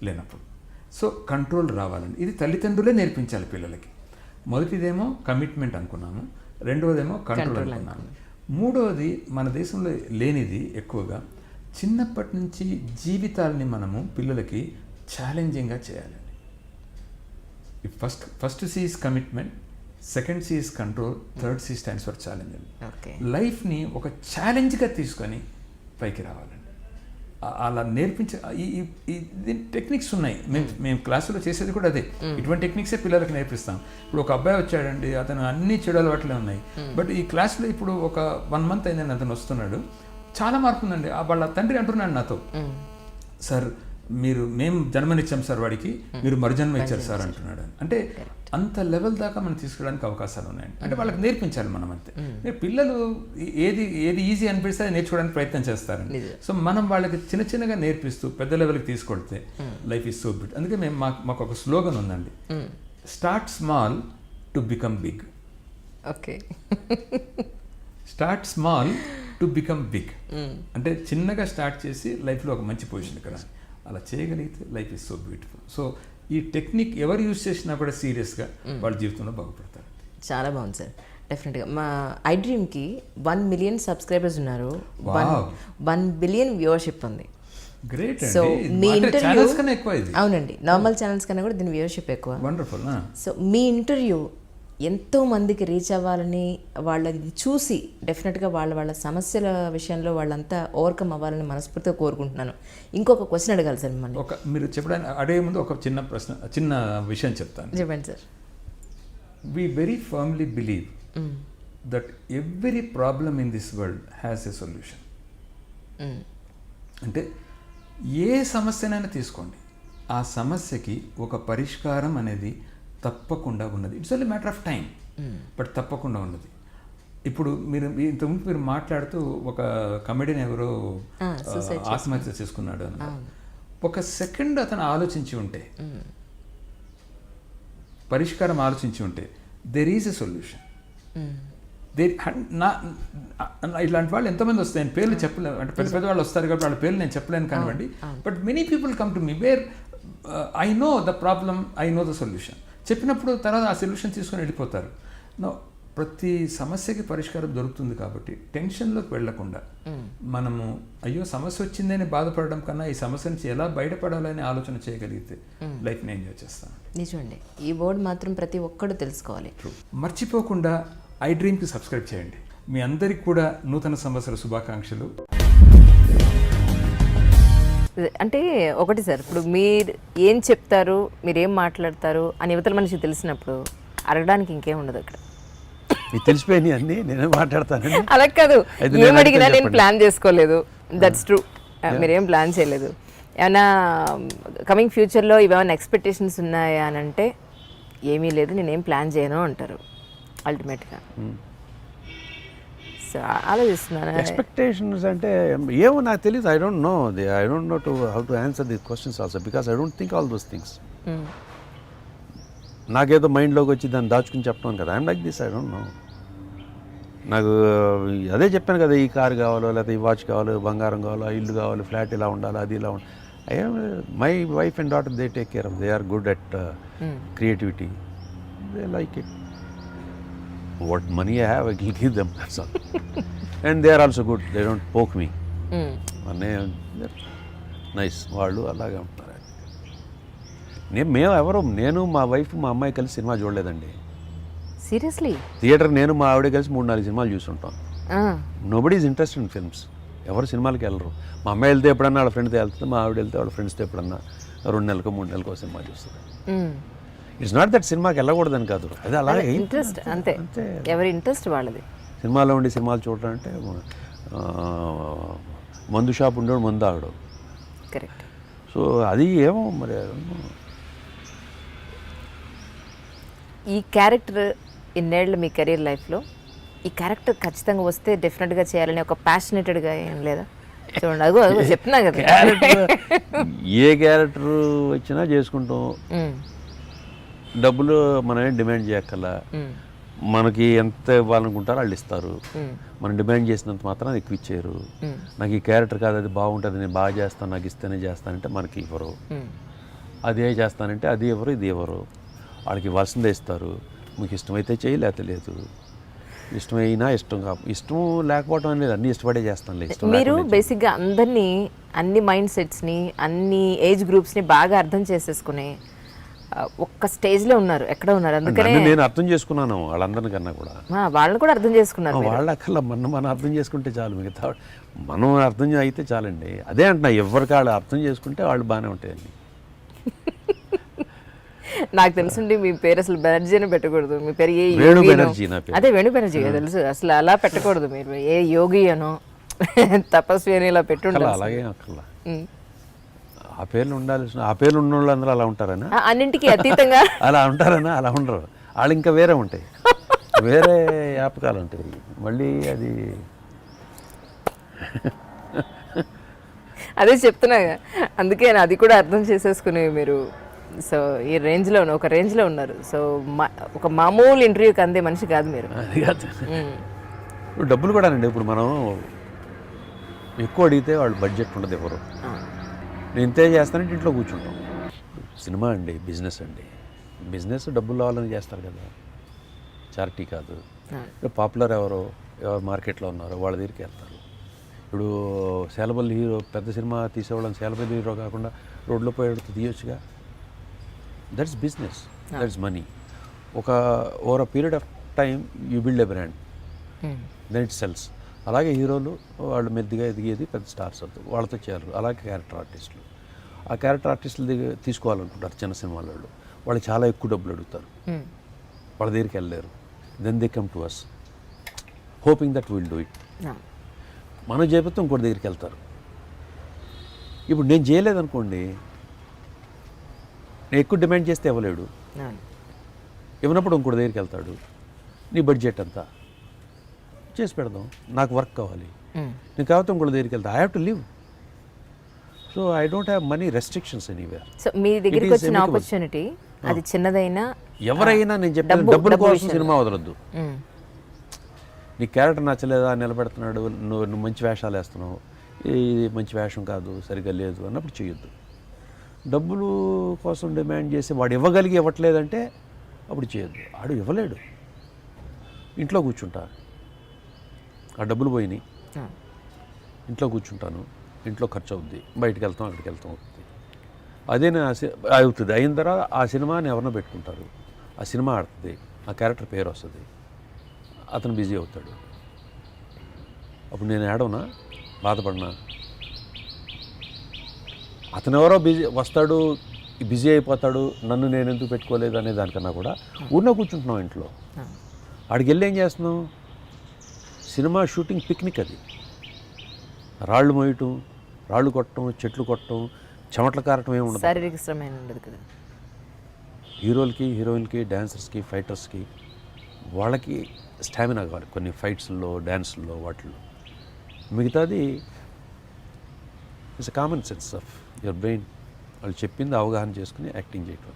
లేనప్పుడు. సో కంట్రోల్ రావాలండి. ఇది తల్లిదండ్రులే నేర్పించాలి పిల్లలకి. మొదటిదేమో కమిట్మెంట్ అనుకున్నాము, రెండవదేమో కంట్రోల్ అనుకున్నాము, మూడవది మన దేశంలో లేనిది ఎక్కువగా చిన్నప్పటి నుంచి జీవితాలని మనము పిల్లలకి ఛాలెంజింగ్గా చేయాలండి. First C is commitment, second C is control, third C stands for challenge అండి. లైఫ్ని ఒక ఛాలెంజ్గా తీసుకొని పైకి రావాలండి. అలా నేర్పించే ఈ టెక్నిక్స్ ఉన్నాయి. మేము క్లాసులో చేసేది కూడా అదే, ఇటువంటి టెక్నిక్సే పిల్లలకు నేర్పిస్తాం. ఇప్పుడు ఒక అబ్బాయి వచ్చాడండి, అతను అన్ని చెడు అలవాట్లే ఉన్నాయి. బట్ ఈ క్లాస్లో ఇప్పుడు ఒక 1 month అయిందని అతను వస్తున్నాడు, చాలా మార్పు ఉందండి. వాళ్ళ తండ్రి అంటున్నాడు నాతో, సార్ మేము జన్మనిచ్చాం సార్ వాడికి, మీరు మరుజన్మ ఇచ్చారు సార్ అంటున్నాడు. అంటే అంత లెవెల్ దాకా మనం తీసుకురావడానికి అవకాశాలు ఉన్నాయండి. అంటే వాళ్ళకి నేర్పించాలి మనం అంతే. పిల్లలు ఏది ఈజీ అనిపిస్తే అది నేర్చుకోవడానికి ప్రయత్నం చేస్తారండి. సో మనం వాళ్ళకి చిన్నగా నేర్పిస్తూ పెద్ద లెవెల్కి తీసుకొడితే లైఫ్ ఈజ్ సో బిగ్. అందుకే మాకు ఒక స్లోగన్ ఉందండి, start small to become big. Okay, start small to become big. అంటే చిన్నగా స్టార్ట్ చేసి లైఫ్లో ఒక మంచి పొజిషన్ కదా, అలా చేయగలిగితే life is so beautiful. So ఈ టెక్నిక్ ఎవరు యూజ్ చేసినా కూడా సీరియస్గా వాళ్ళ జీవితంలో బాగుపడతారు. చాలా బాగుంది సార్. డెఫినెట్గా మా ఐ డ్రీమ్కి 1 మిలియన్ సబ్స్క్రైబర్స్ ఉన్నారు, 1 బిలియన్ వ్యూవర్షిప్ ఉంది. గ్రేట్. సో మీ ఇంటర్వ్యూ ఎక్కువ ఇది. అవునండి, నార్మల్ ఛానల్స్ కన్నా కూడా దీని వ్యూవర్షిప్ ఎక్కువ. వండర్ఫుల్. సో మీ ఇంటర్వ్యూ ఎంతో మందికి రీచ్ అవ్వాలని, వాళ్ళది చూసి డెఫినెట్గా వాళ్ళ సమస్యల విషయంలో వాళ్ళంతా ఓవర్కమ్ అవ్వాలని మనస్ఫూర్తిగా కోరుకుంటున్నాను. ఇంకొక క్వశ్చన్ అడగాలి సార్ మిమ్మల్ని. మీరు చెప్పడానికి అడిగే ముందు ఒక చిన్న విషయం చెప్తాను. చెప్పండి sir. We very firmly believe that every problem in this world has a solution. అంటే ఏ సమస్యనైనా తీసుకోండి, ఆ సమస్యకి ఒక పరిష్కారం అనేది తప్పకుండా ఉన్నది. It's only matter of time, but తప్పకుండా ఉన్నది. ఇప్పుడు ఇంతకుముందు మీరు మాట్లాడుతూ ఒక కమెడియన్ ఎవరో ఆత్మహత్య చేసుకున్నాడు అని, ఒక సెకండ్ అతను ఆలోచించి ఉంటే, పరిష్కారం ఆలోచించి ఉంటే, దెర్ ఈజ్ ఎ సొల్యూషన్. ఇలాంటి వాళ్ళు ఎంతమంది వస్తాయి, నేను పేర్లు చెప్పలేను, అంటే పెద్ద వాళ్ళు వస్తారు కాబట్టి వాళ్ళ పేర్లు నేను చెప్పలేను కానివ్వండి. But many people come to me where I know the problem, I know the solution. చెప్పినప్పుడు తర్వాత ఆ సొల్యూషన్ తీసుకొని వెళ్ళిపోతారు. ప్రతి సమస్యకి పరిష్కారం దొరుకుతుంది కాబట్టి టెన్షన్లోకి వెళ్లకుండా మనము అయ్యో సమస్య వచ్చిందని బాధపడడం కన్నా ఈ సమస్య నుంచి ఎలా బయటపడాలని ఆలోచన చేయగలిగితే లైఫ్ని ఎంజాయ్ చేస్తాను. నిజమండి, ఈ వర్డ్ మాత్రం ప్రతి ఒక్కరు తెలుసుకోవాలి. మర్చిపోకుండా ఐ డ్రీమ్కి సబ్స్క్రైబ్ చేయండి. మీ అందరికి కూడా నూతన సంవత్సర శుభాకాంక్షలు. అంటే ఒకటి సార్, ఇప్పుడు మీరు ఏం చెప్తారు, మీరు ఏం మాట్లాడతారు అని యువతల మనిషికి తెలిసినప్పుడు అడగడానికి ఇంకేం ఉండదు అక్కడ. మీకు తెలిసిపోయినాయి అన్నీ నేనే మాట్లాడతాను. అలా కాదు, ఏమడిగినా నేను ప్లాన్ చేసుకోలేదు. దట్స్ ట్రూ, మీరేం ప్లాన్ చేయలేదు. ఏమైనా కమింగ్ ఫ్యూచర్లో ఇవేమైనా ఎక్స్పెక్టేషన్స్ ఉన్నాయా అని అంటే ఏమీ లేదు, నేనేం ప్లాన్ చేయను అంటారు అల్టిమేట్గా. సో ఆలోచిస్తున్నాను. ఎక్స్పెక్టేషన్స్ అంటే ఏమో నాకు తెలియదు. I don't know to how to answer the questions also because I don't think all those things. నాకేదో మైండ్లోకి వచ్చి దాన్ని దాచుకుని చెప్పడం కదా. I'm like this, I don't know. నాకు అదే చెప్పాను కదా, ఈ కారు కావాలో లేకపోతే ఈ వాచ్ కావాలో, బంగారం కావాలో, ఇల్లు కావాలి, ఫ్లాట్ ఇలా ఉండాలి, అది ఇలా ఉండాలి. My wife and daughter they take care of, they are good at creativity, they like it. What money I have, I will give them, that's all. And they are also good, they don't poke me. Nice, వాళ్ళు అలాగే ఉంటారు. నేను మా వైఫ్ మా అమ్మాయి కలిసి సినిమా చూడలేదండి. సీరియస్లీ? థియేటర్ నేను మా ఆవిడ కలిసి 3-4 సినిమాలు చూసుంటాం. Nobody is interested in films. ఎవరు సినిమాలకి వెళ్ళరు. మా అమ్మాయి వెళ్తే ఎప్పుడన్నా వాళ్ళ ఫ్రెండ్తో వెళ్తుంది, మా ఆవిడ వెళ్తే వాళ్ళ ఫ్రెండ్స్తో ఎప్పుడన్నా 2 నెలలకు 3 నెలలకు సినిమా చూస్తుంది. ఇట్స్ నాట్ దట్ సినిమాకి వెళ్ళకూడదని కాదు, అది అలాగే ఇంట్రెస్ట్, అంతే, ఎవరి ఇంట్రెస్ట్ వాళ్ళది. సినిమాలో ఉండి సినిమాలు చూడటం అంటే మందు షాప్ ఉండేవాడు మందు ఆగడు. కరెక్ట్. సో అది ఏమో మరి. ఈ క్యారెక్టర్ ఇన్నేళ్ళు మీ కెరీర్ లైఫ్లో ఈ క్యారెక్టర్ ఖచ్చితంగా వస్తే డెఫినెట్గా చేయాలని ఒక ప్యాషనేటెడ్గా ఏం లేదా? చూడండి, అగో చెప్తున్నా కదా, ఏ క్యారెక్టర్ వచ్చినా చేసుకుంటాం. డబ్బులు మనం ఏం డిమాండ్ చేయక్కల, మనకి ఎంత ఇవ్వాలనుకుంటారో వాళ్ళు ఇస్తారు. మనం డిమాండ్ చేసినంత మాత్రం ఎక్కువ ఇచ్చారు. నాకు ఈ క్యారెక్టర్ కాదు, అది బాగుంటుంది, నేను బాగా చేస్తాను, నాకు ఇస్తేనే చేస్తానంటే మనకి ఇవ్వరు. అదే చేస్తానంటే అది ఎవరు, ఇది ఎవరు, వాళ్ళకి ఇవ్వాల్సిందే ఇస్తారు. మీకు ఇష్టమైతే చేయి, లేకపోతే లేదు. ఇష్టమైనా ఇష్టం లేకపోవడం అనేది అన్ని ఇష్టపడే చేస్తానులే. మీరు బేసిక్గా అందరినీ, అన్ని మైండ్ సెట్స్ని, అన్ని ఏజ్ గ్రూప్స్ని బాగా అర్థం చేసేసుకుని ఒక్క స్టేజ్లో ఉన్నారు, ఎక్కడ ఉన్నారు. అందుకనే నేను అర్థం చేసుకున్నాను వాళ్ళందరినీ కన్నా కూడా. వాళ్ళని కూడా అర్థం చేసుకున్నారు. వాళ్ళకల్లా మనం అర్థం చేసుకుంటే చాలు, మిగతా మనం అర్థం అయితే చాలండి. అదే అంటున్నా, ఎవరికి వాళ్ళు అర్థం చేసుకుంటే వాళ్ళు బాగానే ఉంటాయండి. నాకు తెలుసుండి మీ పేరు అసలు బెనర్జీ అని పెట్టకూడదు, మీ పేరు ఏ వేణు బెనర్జీ. నా పేరు అదే వేణు బెనర్జీ తెలుసు, అసలు అలా పెట్టకూడదు. మీరు ఏ యోగి అనో తపస్వి అని ఇలా పెట్టుండాలి. అలాగే అక్కర్లా, ఆ పేర్లు ఉండాలి. ఆ పేర్లు ఉన్న వాళ్ళు అందరూ అలా ఉంటారనా? అన్నింటికి అతీతంగా అలా ఉంటారనా? అలా ఉండరు వాళ్ళు, ఇంకా వేరే ఉంటాయి, వేరే వ్యాపకాలు ఉంటాయి. మళ్ళీ అది అదే చెప్తున్నాగా, అందుకే అది కూడా అర్థం చేసేసుకుని మీరు సో ఈ రేంజ్లో ఒక రేంజ్లో ఉన్నారు. సో ఒక మామూలు ఇంటర్వ్యూకి అందే మనిషి కాదు మీరు. అది కాదు, డబ్బులు కూడానండి. ఇప్పుడు మనం ఎక్కువ అడిగితే వాళ్ళు బడ్జెట్ ఉండదు ఎవరు. నేను ఇంతే చేస్తానంటే ఇంట్లో కూర్చుంటాం. సినిమా అండి, బిజినెస్ అండి. బిజినెస్ డబ్బులు రావాలని చేస్తారు కదా, చారిటీ కాదు. పాపులర్ ఎవరు మార్కెట్లో ఉన్నారో వాళ్ళ దగ్గరికి వెళ్తారు. ఇప్పుడు సేలబల్ హీరో, పెద్ద సినిమా తీసేవాళ్ళని సేలబల్ హీరో కాకుండా రోడ్లో పోయేటట్టు తీయొచ్చుగా. That's business, that's money. Over a period of time you build a brand, then it sells. అలాగే హీరోలు వాళ్ళు మెద్దిగా ఎదిగేది పెద్ద స్టార్స్ అవుతారు, వాళ్ళతో చేయాలి. అలాగే క్యారెక్టర్ ఆర్టిస్టులు, ఆ క్యారెక్టర్ ఆర్టిస్టుల దగ్గర తీసుకోవాలనుకుంటారు చిన్న సినిమాల వాళ్ళు చాలా ఎక్కువ డబ్బులు అడుగుతారు, వాళ్ళ దగ్గరికి వెళ్ళలేరు. Then they come to us hoping that will do it. మనం చేపితే ఇంకోటి దగ్గరికి వెళ్తారు. ఇప్పుడు నేను చేయలేదనుకోండి, నేను ఎక్కువ డిమాండ్ చేస్తే ఇవ్వలేడు, ఇవ్వనప్పుడు ఇంకోటి దగ్గరికి వెళ్తాడు. నీ బడ్జెట్ అంతా చేసి పెడదాం, నాకు వర్క్ కావాలి, నేను కాకపోతే ఇంకోటి దగ్గరికి వెళ్తా. I have to live. So I don't have money restrictions anywhere. So మీ దగ్గరికి వచ్చిన ఆపర్చునిటీ అది చిన్నదైనా ఎవరైనా, నేను చెప్పాను డబ్బుల కోసం సినిమా వదలొద్దు. నీ క్యారెక్టర్ నచ్చలేదా, నిలబెడుతున్నాడు, నువ్వు మంచి వేషాలు వేస్తున్నావు, ఇది మంచి వేషం కాదు, సరిగ్గా లేదు అన్నప్పుడు చేయొద్దు. డబ్బులు కోసం డిమాండ్ చేసి వాడు ఇవ్వట్లేదంటే అప్పుడు చేయొద్దు. వాడు ఇవ్వలేడు, ఇంట్లో కూర్చుంటా, ఆ డబ్బులు పోయినాయి, ఇంట్లో కూర్చుంటాను, ఇంట్లో ఖర్చు అవుద్ది, బయటికి వెళ్తాం, అక్కడికి వెళ్తాం అవుతుంది. అదే అవుతుంది. అయిన తర్వాత ఆ సినిమాని ఎవరినో పెట్టుకుంటారు, ఆ సినిమా ఆడుతుంది, ఆ క్యారెక్టర్ పేరు వస్తుంది, అతను బిజీ అవుతాడు. అప్పుడు నేను ఏడవనా, బాధపడినా? అతను ఎవరో బిజీ వస్తాడు, బిజీ అయిపోతాడు, నన్ను నేను ఎందుకు పెట్టుకోలేదు అనే దానికన్నా కూడా ఊరిలో కూర్చుంటున్నాం ఇంట్లో. ఆడికి వెళ్ళి ఏం చేస్తున్నాం? సినిమా షూటింగ్ పిక్నిక్ అది. రాళ్ళు మోయటం, రాళ్ళు కొట్టడం, చెట్లు కొట్టడం, చెమటలు కారటం ఏమి ఉండదు. శారీరక శ్రమ ఉండదు కదా. హీరోలకి, హీరోయిన్కి, డాన్సర్స్కి, ఫైటర్స్కి వాళ్ళకి స్టామినా కావాలి కొన్ని ఫైట్స్లో, డ్యాన్స్లో, వాటిల్లో. మిగతాది it's common sense of your brain. వాళ్ళు చెప్పింది అవగాహన చేసుకుని యాక్టింగ్ చేయటం.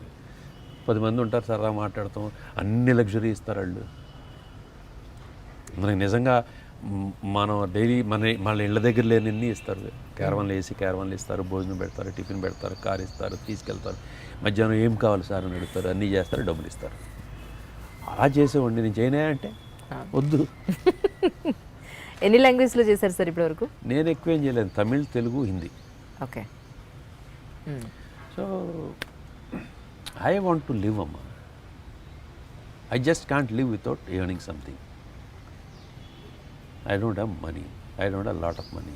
10 మంది ఉంటారు, సరదా మాట్లాడతాం, అన్ని లగ్జరీ ఇస్తారు వాళ్ళు. మనకి నిజంగా మనం డైలీ మన ఇళ్ళ దగ్గర లేనిన్ని ఇస్తారు. క్యారవాన్లు వేసి క్యారవాన్లు ఇస్తారు, భోజనం పెడతారు, టిఫిన్ పెడతారు, కారు ఇస్తారు, తీసుకెళ్తారు. మధ్యాహ్నం ఏం కావాలి సార్ అని అడుగుతారు, అన్నీ చేస్తారు, డబ్బులు ఇస్తారు. అలా చేసేవాడిని. నేను చేయనా అంటే వద్దు. ఎన్ని లాంగ్వేజ్లో చేశారు సార్ ఇప్పటివరకు? నేను ఎక్కువ ఏం చేయలేదు, Tamil, Telugu, Hindi. Okay. So I want to live అమ్మా. I just can't live without earning something. I don't have money. I don't have a lot of money.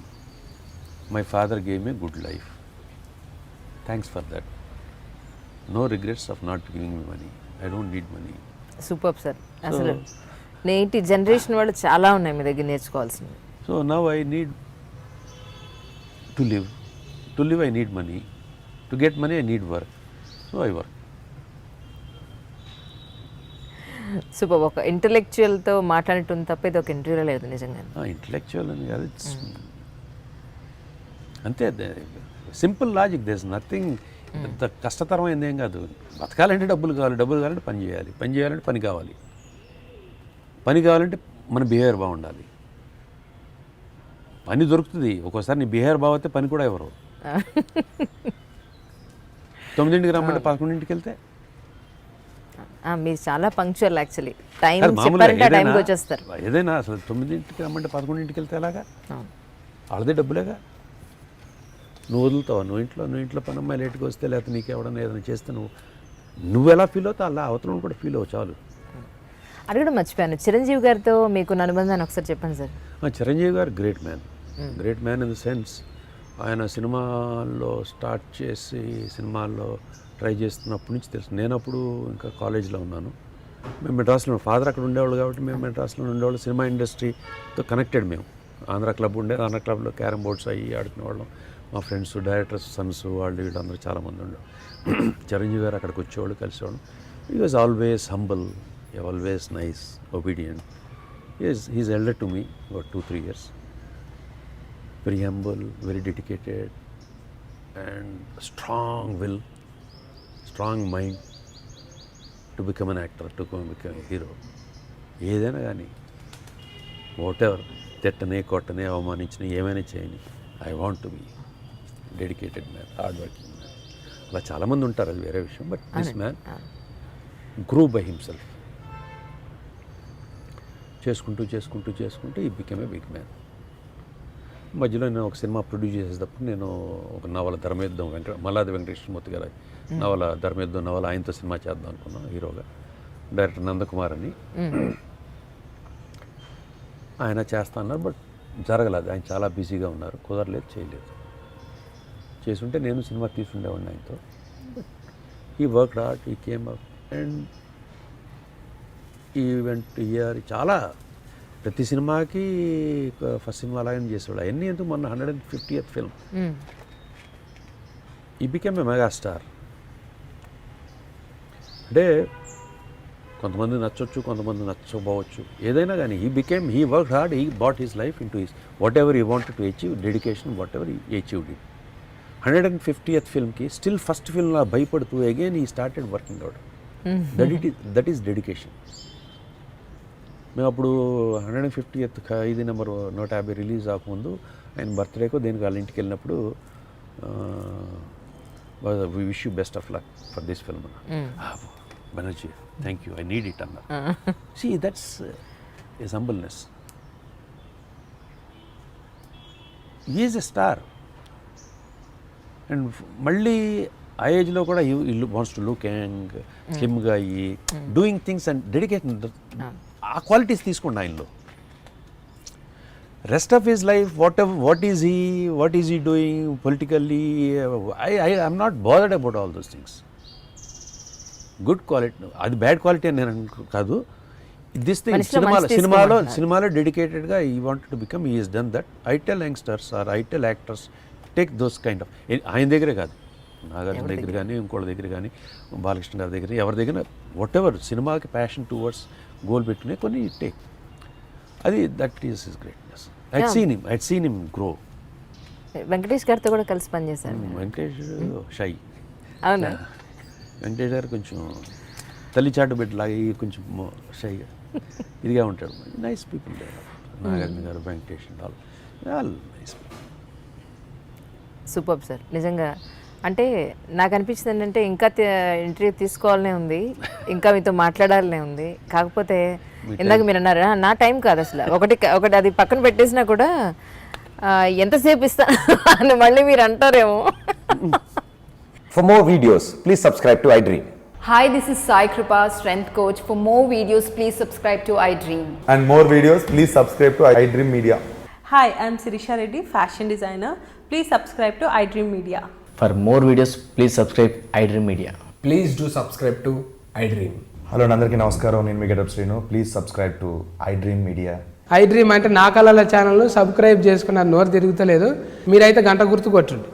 My father gave me a good life. Thanks for that. No regrets of not giving me money. I don't need money. Super sir. అసలు నేటి జనరేషన్ వాళ్ళు చాలా ఉన్నాయి మీ దగ్గర నేర్చుకోవాల్సింది. So now I need to live. To live I need money. To get money I need work. So I work. Super. ఒక ఇంటలెక్చువల్తో మాట్లాడటం తప్ప ఇది ఒక ఇంటర్వ్యూలో లేదు నిజంగా. ఇంటలెక్చువల్ అని కాదు, అంతే. Simple logic. దేస్ నథింగ్ పెద్ద కష్టతరమైంది ఏం కాదు. బతకాలంటే డబ్బులు కావాలి, డబ్బులు కావాలంటే పని చేయాలి, పని చేయాలంటే పని కావాలి, పని కావాలంటే మన బిహేవియర్ బాగుండాలి. పని దొరుకుతుంది, ఒక్కోసారి నీ బిహేవియర్ బాగోతే పని కూడా ఎవరు. 9ంటికి రమ్మంటే 11ంటికి వెళ్తే. మీరు చాలా పంక్చువల్ యాక్చువల్లీ. టైం చెప్పారంటే ఆ టైంకి వచ్చేస్తారు. ఏదైనా అసలు 9ంటికి రమ్మంటే 11ంటికి వెళ్తే ఎలాగా? వాళ్ళదే డబ్బులేగా. నువ్వు వదులుతావు. నువ్వు ఇంట్లో పని అమ్మాయి లేట్కి వస్తే, లేకపోతే నీకు ఎవడన్నా ఏదైనా చేస్తే నువ్వు ఎలా ఫీల్ అవుతావు అలా అవతలను కూడా ఫీల్ అవ్వు చాలు. అడగడం మర్చిపోయాను, చిరంజీవి గారితో మీకున్న అనుబంధాన్ని ఒకసారి చెప్పండి సార్. చిరంజీవి గారు great man in the sense, ఆయన సినిమాల్లో స్టార్ట్ చేసి సినిమాల్లో ట్రై చేస్తున్నప్పటి నుంచి తెలుసు. నేను అప్పుడు ఇంకా కాలేజీలో ఉన్నాను. మేము మెడ్రాస్లో, ఫాదర్ అక్కడ ఉండేవాళ్ళు కాబట్టి మేము మెడ్రాస్లో ఉండేవాళ్ళు. సినిమా ఇండస్ట్రీతో కనెక్టెడ్ మేము. ఆంధ్ర క్లబ్ ఉండేది, ఆంధ్ర క్లబ్లో క్యారమ్ బోర్డ్స్ అయ్యి ఆడుకునేవాళ్ళం. మా ఫ్రెండ్స్, డైరెక్టర్స్ సన్స్, వాళ్ళు వీళ్ళు అందరూ చాలామంది ఉండేవాళ్ళు. చిరంజీవి గారు అక్కడికి వచ్చేవాళ్ళు, కలిసేవాళ్ళు. He was always humble, always nice, obedient. He's elder to me about 2-3 years. Very humble, very dedicated, and strong will, strong mind to become an actor, to become a hero. ఏదైనా కానీ వాట్ ఎవర్ తిట్టనే కొట్టనే అవమానించని ఏమైనా చేయని, I want to be dedicated man, hard working man. అలా చాలామంది ఉంటారు, అది వేరే విషయం. But this man grew by himself. చేసుకుంటూ ఈ బికెమ్ ఏ బిగ్ మ్యాన్. మధ్యలో నేను ఒక సినిమా ప్రొడ్యూస్ చేసేటప్పుడు నేను ఒక నవల ధర్మయుద్ధం మల్లాది వెంకటేశ్వరమూర్తి గారి నవల ధర్మయుద్ధం నవల ఆయనతో సినిమా చేద్దాం అనుకున్నాను హీరోగా. డైరెక్టర్ నందకుమార్ అని ఆయన చేస్తా అన్నారు. బట్ జరగలేదు, ఆయన చాలా బిజీగా ఉన్నారు, కుదరలేదు, చేయలేదు. చేసుంటే నేను సినిమా తీసుండేవాడిని ఆయనతో. ఈ వర్క్ హార్డ్, ఈ came up and event year చాలా ప్రతి సినిమాకి ఫస్ట్ సినిమా అలాగని చేసేవాడు. అవన్నీ ఎందుకు మొన్న 150th ఫిల్మ్ ఈ బికెమ్ ఏ మెగాస్టార్. అంటే కొంతమంది నచ్చవచ్చు, కొంతమంది నచ్చకపోవచ్చు, ఏదైనా కానీ he work hard, he bought his life in to his whatever he wanted to achieve, dedication whatever he achieved it. 150th ఫిల్మ్కి స్టిల్ ఫస్ట్ ఫిల్మ్లా భయపడుతూ again he started working out. That is dedication. మేము అప్పుడు 150th ఖైదీ నెంబర్ 150 రిలీజ్ అవ్వకముందు ఆయన బర్త్డేకో దేనికి వాళ్ళ ఇంటికి వెళ్ళినప్పుడు we wish you best of luck for this film. Banerjee thank you, I need it అన్న. See that's is humbleness. Is a star. And మళ్ళీ ఆ ఏజ్లో కూడా వాంట్స్ టు లుక్ యంగ్, స్లిమ్గా అయ్యి డూయింగ్ థింగ్స్ అండ్ డెడికేషన్. ఆ క్వాలిటీస్ తీసుకోండి ఆయనలో. Rest of his life what is he doing politically, I'm not bothered about all those things. Good quality, అది బ్యాడ్ క్వాలిటీ అని నేను కాదు. దిస్ థింగ్ సినిమాలో డెడికేటెడ్గా ఈ wanted to become, he is done that. I tell youngsters or I tell actors take those kind of, ఆయన దగ్గరే కాదు, నాగార్జున దగ్గర కానీ ఇంకోళ్ళ దగ్గర కానీ బాలకృష్ణ గారి దగ్గర ఎవరి దగ్గర వాట్ ఎవర్ సినిమాకి ప్యాషన్ టువర్డ్స్ గోల్ పెట్టుకునే కొన్ని టేక్. అది that is his greatness. I'd seen him grow. Venkatesh గారితో కూడా కలిసి పనిచేశారు. వెంకటేష్ షై. అవునా? వెంకటేష్ గారు కొంచెం తల్లిచాటు బిడ్డలాగా కొంచెం షైగా ఇదిగా ఉంటాడు. Nice people. Nagarjuna garu, Venkatesh all nice people. Super sir, నిజంగా. అంటే నాకు అనిపించింది ఏంటంటే ఇంకా ఇంటర్వ్యూ తీసుకోవాలనే ఉంది, ఇంకా మీతో మాట్లాడాలనే ఉంది. కాకపోతే ఇందాక మీరు అన్నారు నా టైం కాదు అసలు, ఒకటి అది పక్కన పెట్టేసినా కూడా ఎంతసేపు ఇస్తా అని మళ్ళీ మీరు అంటారేమో. For more videos, please subscribe to iDream. Hi, this is Sai Kripa, strength coach. For more videos, please subscribe to iDream. And more videos, please subscribe to iDream Media. Hi, I'm Sirisha Reddy, fashion designer. Please subscribe to iDream Media. For more videos, please subscribe iDream Media. Please do subscribe to iDream. Hello అందరికీ నమస్కారం, నేను మీ getup Srinu. Please subscribe to iDream Media. iDream అంటే నా కళల ఛానల్ సబ్స్క్రైబ్ చేసుకున్నారు, నోరు తిరుగుతలేదు. మీరైతే గంట గుర్తు కొట్టండి.